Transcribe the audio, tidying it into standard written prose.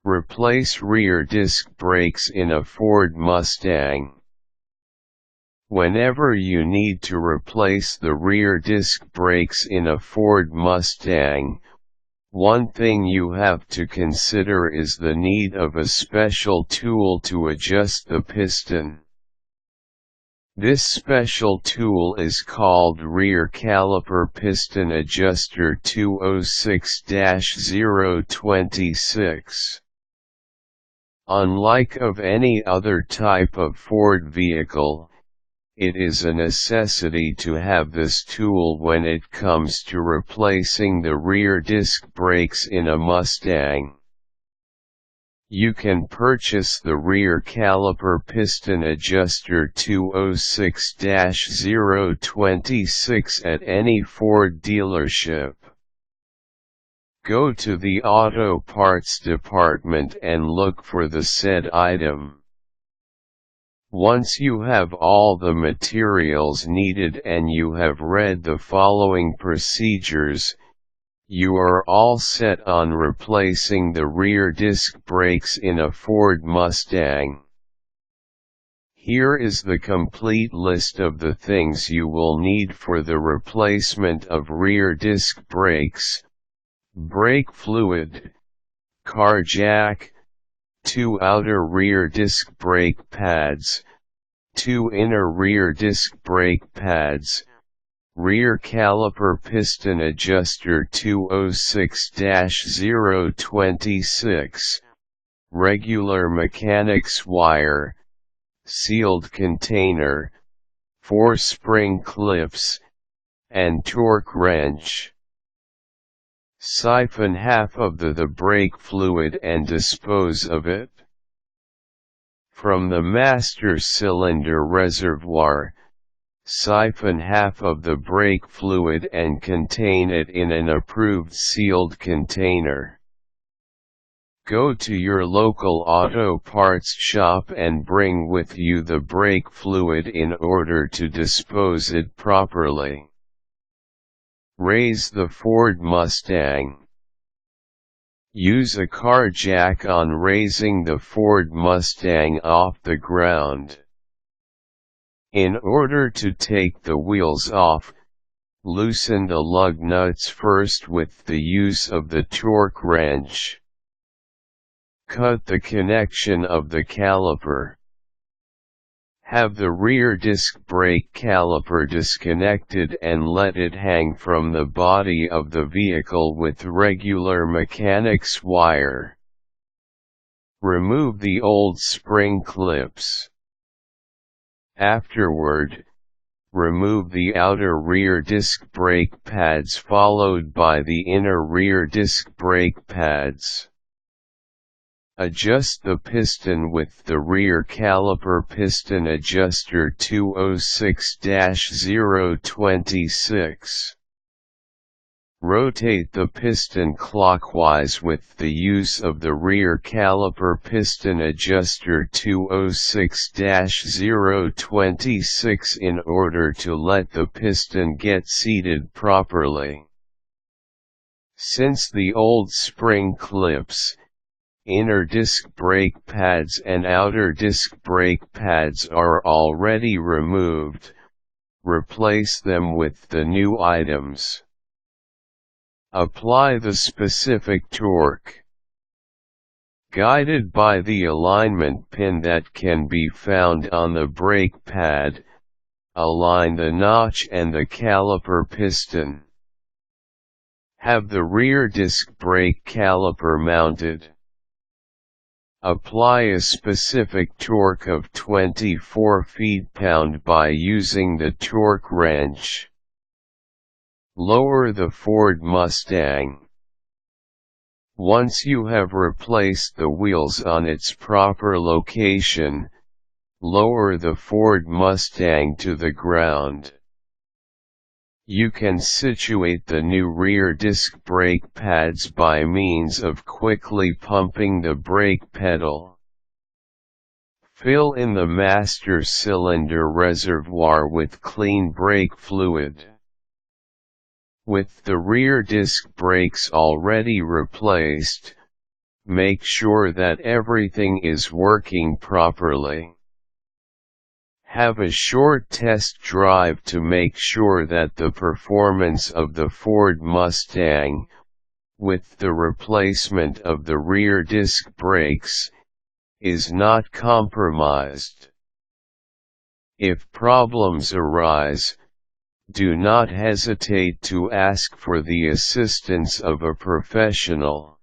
Replace rear disc brakes in a Ford Mustang. Whenever you need to replace the rear disc brakes in a Ford Mustang, one thing you have to consider is the need of a special tool to adjust the piston. This special tool is called Rear Caliper Piston Adjuster 206-026. Unlike of any other type of Ford vehicle, it is a necessity to have this tool when it comes to replacing the rear disc brakes in a Mustang. You can purchase the Rear Caliper Piston Adjuster 206-026 at any Ford dealership. Go to the auto parts department and look for the said item. Once you have all the materials needed and you have read the following procedures, you are all set on replacing the rear disc brakes in a Ford Mustang. Here is the complete list of the things you will need for the replacement of rear disc brakes: brake fluid, car jack, 2 outer rear disc brake pads, 2 inner rear disc brake pads, Rear Caliper Piston Adjuster 206-026, regular mechanics wire, sealed container, 4 spring clips, and torque wrench. Siphon half of the brake fluid and dispose of it. From the master cylinder reservoir, siphon half of the brake fluid and contain it in an approved sealed container. Go to your local auto parts shop and bring with you the brake fluid in order to dispose it properly. Raise the Ford Mustang. Use a car jack on raising the Ford Mustang off the ground. In order to take the wheels off, loosen the lug nuts first with the use of the torque wrench. Cut the connection of the caliper. Have the rear disc brake caliper disconnected and let it hang from the body of the vehicle with regular mechanics wire. Remove the old spring clips. Afterward, remove the outer rear disc brake pads followed by the inner rear disc brake pads. Adjust the piston with the Rear Caliper Piston Adjuster 206-026. Rotate the piston clockwise with the use of the Rear Caliper Piston Adjuster 206-026 in order to let the piston get seated properly. Since the old spring clips, inner disc brake pads and outer disc brake pads are already removed, replace them with the new items. Apply the specific torque. Guided by the alignment pin that can be found on the brake pad, align the notch and the caliper piston. Have the rear disc brake caliper mounted. Apply a specific torque of 24 feet-pound by using the torque wrench. Lower the Ford Mustang. Once you have replaced the wheels on its proper location, lower the Ford Mustang to the ground. You can situate the new rear disc brake pads by means of quickly pumping the brake pedal. Fill in the master cylinder reservoir with clean brake fluid. With the rear disc brakes already replaced, Make sure that everything is working properly. Have a short test drive to make sure that the performance of the Ford Mustang, with the replacement of the rear disc brakes, is not compromised. If problems arise, do not hesitate to ask for the assistance of a professional.